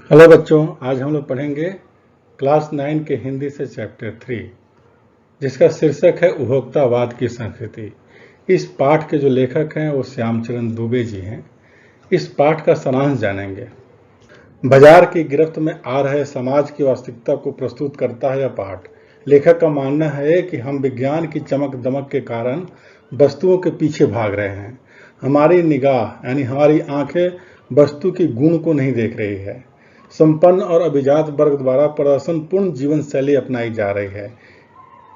Hello बच्चों, आज हम लोग पढ़ेंगे क्लास 9 के हिंदी से चैप्टर 3, जिसका शीर्षक है उपभोक्तावाद की संस्कृति। इस पाठ के जो लेखक हैं वो श्यामचरण दुबे जी हैं। इस पाठ का सारांश जानेंगे। बाजार की गिरफ्त में आ रहे समाज की वास्तविकता को प्रस्तुत करता है यह पाठ। लेखक का मानना है कि हम विज्ञान की चमक दमक के कारण वस्तुओं के पीछे भाग रहे हैं। हमारी निगाह यानी हमारी आंखें वस्तु की गुण को नहीं देख रही है। संपन्न और अभिजात वर्ग द्वारा प्रदर्शनपूर्ण जीवन शैली अपनाई जा रही है,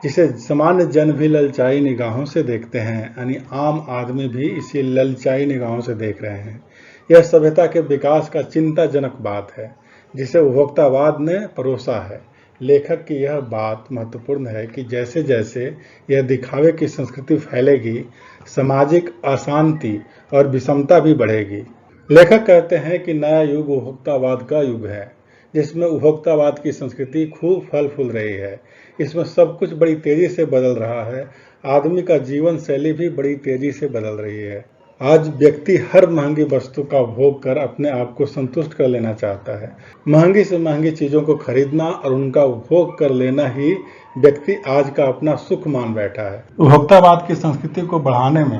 जिसे सामान्य जन भी ललचाई निगाहों से देखते हैं, यानी आम आदमी भी इसे ललचाई निगाहों से देख रहे हैं। यह सभ्यता के विकास का चिंताजनक बात है, जिसे उपभोक्तावाद ने परोसा है। लेखक की यह बात महत्वपूर्ण है कि जैसे जैसे यह दिखावे की संस्कृति फैलेगी, सामाजिक अशांति और विषमता भी बढ़ेगी। लेखक कहते हैं कि नया युग उपभोक्तावाद का युग है, जिसमें उपभोक्तावाद की संस्कृति खूब फल फूल रही है। इसमें सब कुछ बड़ी तेजी से बदल रहा है। आदमी का जीवन शैली भी बड़ी तेजी से बदल रही है। आज व्यक्ति हर महंगी वस्तु का उपभोग कर अपने आप को संतुष्ट कर लेना चाहता है। महंगी से महंगी चीजों को खरीदना और उनका उपभोग कर लेना ही व्यक्ति आज का अपना सुख मान बैठा है। उपभोक्तावाद की संस्कृति को बढ़ाने में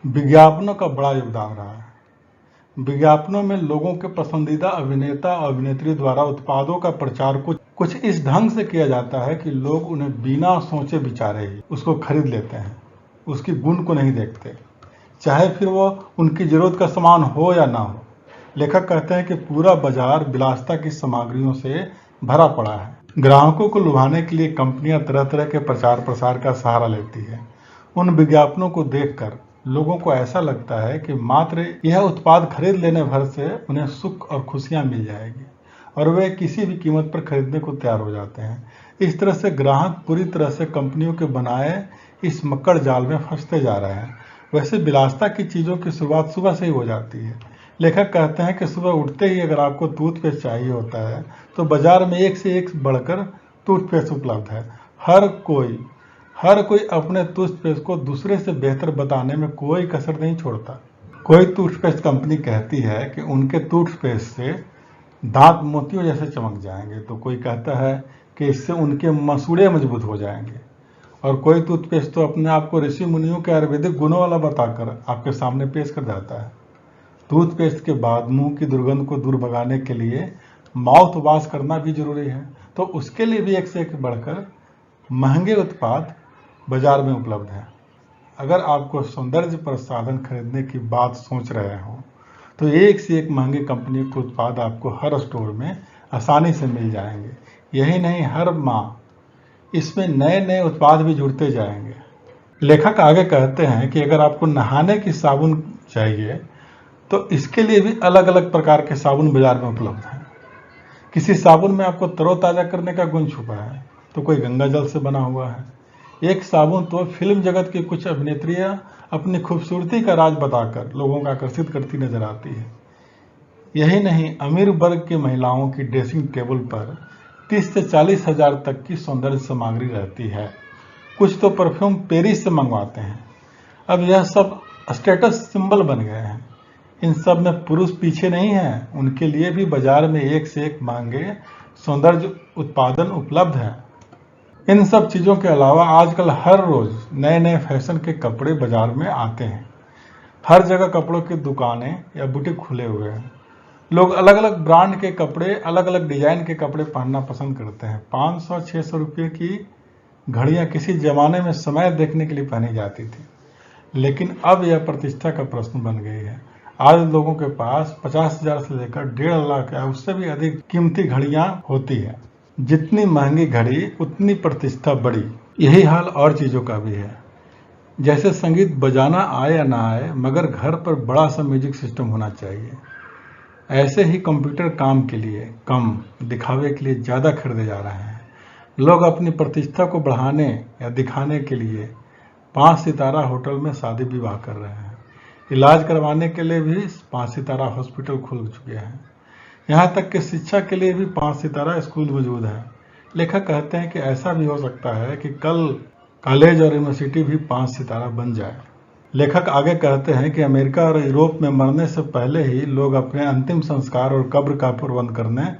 विज्ञापनों का बड़ा योगदान रहा है। विज्ञापनों में लोगों के पसंदीदा अभिनेता और अभिनेत्री द्वारा उत्पादों का प्रचार कुछ इस ढंग से किया जाता है कि लोग उन्हें बिना सोचे विचारे ही उसको खरीद लेते हैं, उसकी गुण को नहीं देखते, चाहे फिर वो उनकी जरूरत का सामान हो या ना हो। लेखक कहते हैं कि पूरा बाजार विलासिता की सामग्रियों से भरा पड़ा है। ग्राहकों को लुभाने के लिए कंपनियां तरह तरह के प्रचार प्रसार का सहारा लेती है। उन विज्ञापनों को देखकर लोगों को ऐसा लगता है कि मात्र यह उत्पाद खरीद लेने भर से उन्हें सुख और खुशियां मिल जाएगी और वे किसी भी कीमत पर खरीदने को तैयार हो जाते हैं। इस तरह से ग्राहक पूरी तरह से कंपनियों के बनाए इस मक्कड़ जाल में फंसते जा रहे हैं। वैसे विलासिता की चीज़ों की शुरुआत सुबह से ही हो जाती है। लेखक कहते हैं कि सुबह उठते ही अगर आपको टूथपेस्ट चाहिए होता है तो बाजार में एक से एक बढ़कर टूथपेस्ट उपलब्ध है। हर कोई अपने टूथपेस्ट को दूसरे से बेहतर बताने में कोई कसर नहीं छोड़ता। कोई टूथपेस्ट कंपनी कहती है कि उनके टूथपेस्ट से दांत मोतियों जैसे चमक जाएंगे, तो कोई कहता है कि इससे उनके मसूड़े मजबूत हो जाएंगे, और कोई टूथपेस्ट तो अपने आप को ऋषि मुनियों के आयुर्वेदिक गुणों वाला बताकर आपके सामने पेश कर जाता है। टूथपेस्ट के बाद मुंह की दुर्गंध को दूर भगाने के लिए माउथ वॉश करना भी जरूरी है, तो उसके लिए भी एक से एक बढ़कर महंगे उत्पाद बाजार में उपलब्ध है। अगर आपको सौंदर्य प्रसाधन खरीदने की बात सोच रहे हो तो एक से एक महंगी कंपनी के उत्पाद आपको हर स्टोर में आसानी से मिल जाएंगे। यही नहीं, हर माह इसमें नए नए उत्पाद भी जुड़ते जाएंगे। लेखक आगे कहते हैं कि अगर आपको नहाने की साबुन चाहिए तो इसके लिए भी अलग अलग प्रकार के साबुन बाजार में उपलब्ध हैं। किसी साबुन में आपको तरोताजा करने का गुण छुपा है तो कोई गंगा जल से बना हुआ है। एक साबुन तो फिल्म जगत की कुछ अभिनेत्रियां अपनी खूबसूरती का राज बताकर लोगों को आकर्षित करती नजर आती है। यही नहीं, अमीर वर्ग की महिलाओं की ड्रेसिंग टेबल पर 30 से 40 हजार तक की सौंदर्य सामग्री रहती है। कुछ तो परफ्यूम पेरिस से मंगवाते हैं। अब यह सब स्टेटस सिंबल बन गए हैं। इन सब में पुरुष पीछे नहीं है, उनके लिए भी बाजार में एक से एक महंगे सौंदर्य उत्पादन उपलब्ध हैं। इन सब चीज़ों के अलावा आजकल हर रोज नए नए फैशन के कपड़े बाजार में आते हैं। हर जगह कपड़ों की दुकानें या बुटीक खुले हुए हैं। लोग अलग अलग ब्रांड के कपड़े, अलग अलग डिजाइन के कपड़े पहनना पसंद करते हैं। 500-600 रुपये की घड़ियां किसी जमाने में समय देखने के लिए पहनी जाती थी, लेकिन अब यह प्रतिष्ठा का प्रश्न बन गई है। आज लोगों के पास 50,000 से लेकर 1.5 लाख या उससे भी अधिक कीमती घड़ियां होती है। जितनी महंगी घड़ी उतनी प्रतिष्ठा बड़ी। यही हाल और चीज़ों का भी है। जैसे संगीत बजाना आए या ना आए, मगर घर पर बड़ा सा म्यूजिक सिस्टम होना चाहिए। ऐसे ही कंप्यूटर काम के लिए कम, दिखावे के लिए ज़्यादा खरीदे जा रहे हैं। लोग अपनी प्रतिष्ठा को बढ़ाने या दिखाने के लिए 5 सितारा होटल में शादी विवाह कर रहे हैं। इलाज करवाने के लिए भी 5 सितारा हॉस्पिटल खुल चुके हैं। यहाँ तक कि शिक्षा के लिए भी 5 सितारा स्कूल मौजूद है। लेखक कहते हैं कि ऐसा भी हो सकता है कि कल कॉलेज और यूनिवर्सिटी भी 5 सितारा बन जाए। लेखक आगे कहते हैं कि अमेरिका और यूरोप में मरने से पहले ही लोग अपने अंतिम संस्कार और कब्र का प्रबंध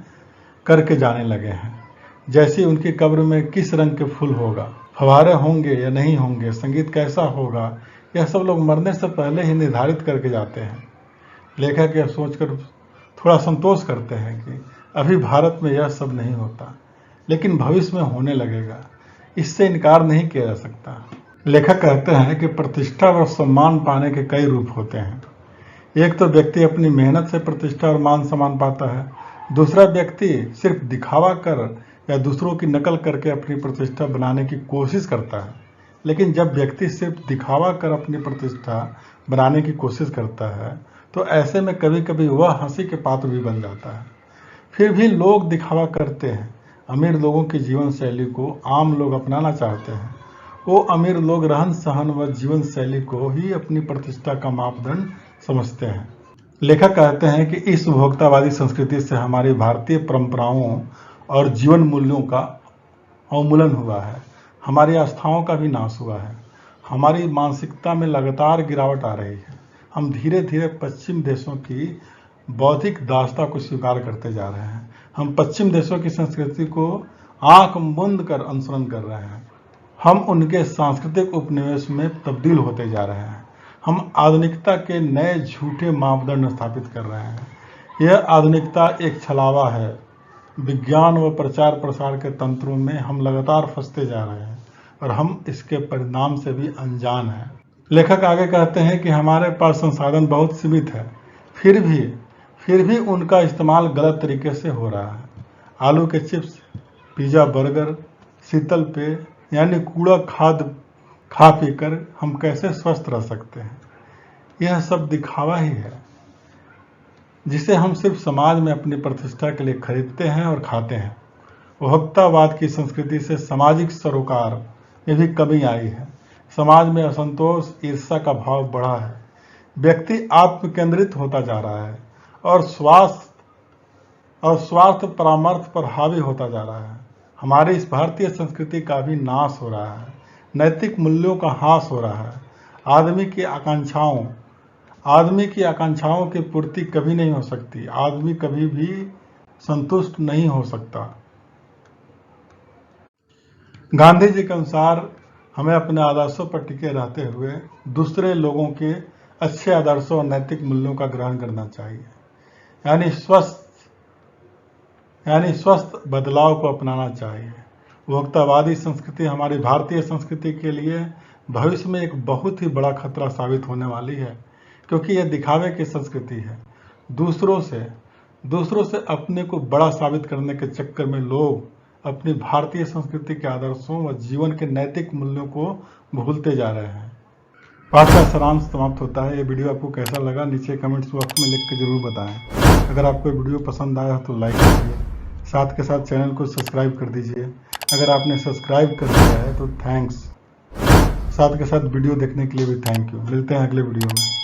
करके जाने लगे हैं। जैसे उनकी कब्र में किस रंग के फूल होगा, फव्वारे होंगे या नहीं होंगे, संगीत कैसा होगा, यह सब लोग मरने से पहले ही निर्धारित करके जाते हैं। लेखक यह सोचकर थोड़ा संतोष करते हैं कि अभी भारत में यह सब नहीं होता, लेकिन भविष्य में होने लगेगा, इससे इनकार नहीं किया जा सकता। लेखक कहते हैं कि प्रतिष्ठा और सम्मान पाने के कई रूप होते हैं। एक तो व्यक्ति अपनी मेहनत से प्रतिष्ठा और मान सम्मान पाता है, दूसरा व्यक्ति सिर्फ दिखावा कर या दूसरों की नकल करके अपनी प्रतिष्ठा बनाने की कोशिश करता है। लेकिन जब व्यक्ति सिर्फ दिखावा कर अपनी प्रतिष्ठा बनाने की कोशिश करता है तो ऐसे में कभी कभी वह हंसी के पात्र भी बन जाता है। फिर भी लोग दिखावा करते हैं। अमीर लोगों की जीवन शैली को आम लोग अपनाना चाहते हैं। वो अमीर लोग रहन सहन व जीवन शैली को ही अपनी प्रतिष्ठा का मापदंड समझते हैं। लेखक कहते हैं कि इस उपभोक्तावादी संस्कृति से हमारी भारतीय परंपराओं और जीवन मूल्यों का अवमूलन हुआ है। हमारी आस्थाओं का भी नाश हुआ है। हमारी मानसिकता में लगातार गिरावट आ रही है। हम धीरे धीरे पश्चिम देशों की बौद्धिक दासता को स्वीकार करते जा रहे हैं। हम पश्चिम देशों की संस्कृति को आंख मूंद कर अनुसरण कर रहे हैं। हम उनके सांस्कृतिक उपनिवेश में तब्दील होते जा रहे हैं। हम आधुनिकता के नए झूठे मापदंड स्थापित कर रहे हैं। यह आधुनिकता एक छलावा है। विज्ञान व प्रचार प्रसार के तंत्रों में हम लगातार फंसते जा रहे हैं और हम इसके परिणाम से भी अनजान हैं। लेखक आगे कहते हैं कि हमारे पास संसाधन बहुत सीमित है, फिर भी उनका इस्तेमाल गलत तरीके से हो रहा है। आलू के चिप्स, पिज़्ज़ा, बर्गर, शीतल पेय यानी कूड़ा खाद्य खा पी कर हम कैसे स्वस्थ रह सकते हैं? यह सब दिखावा ही है जिसे हम सिर्फ समाज में अपनी प्रतिष्ठा के लिए खरीदते हैं और खाते हैं। उपभोक्तावाद की संस्कृति से सामाजिक सरोकार में भी कमी आई है। समाज में असंतोष, ईर्ष्या का भाव बढ़ा है। व्यक्ति आत्मकेंद्रित होता जा रहा है और स्वार्थ परामर्श पर हावी होता जा रहा है। हमारी इस भारतीय संस्कृति का भी नाश हो रहा है। नैतिक मूल्यों का ह्रास हो रहा है। आदमी की आकांक्षाओं की पूर्ति कभी नहीं हो सकती। आदमी कभी भी संतुष्ट नहीं हो सकता। गांधी जी के अनुसार हमें अपने आदर्शों पर टिके रहते हुए दूसरे लोगों के अच्छे आदर्शों और नैतिक मूल्यों का ग्रहण करना चाहिए, यानी स्वस्थ बदलाव को अपनाना चाहिए। उपभोक्तावादी संस्कृति हमारी भारतीय संस्कृति के लिए भविष्य में एक बहुत ही बड़ा खतरा साबित होने वाली है, क्योंकि यह दिखावे की संस्कृति है। दूसरों से अपने को बड़ा साबित करने के चक्कर में लोग अपनी भारतीय संस्कृति के आदर्शों व जीवन के नैतिक मूल्यों को भूलते जा रहे हैं। पाठ का सारांश समाप्त होता है। ये वीडियो आपको कैसा लगा नीचे कमेंट्स बॉक्स में लिख के जरूर बताएं। अगर आपको वीडियो पसंद आया तो लाइक कीजिए, साथ के साथ चैनल को सब्सक्राइब कर दीजिए। अगर आपने सब्सक्राइब कर दिया है तो थैंक्स। साथ के साथ वीडियो देखने के लिए भी थैंक यू। मिलते हैं अगले वीडियो में।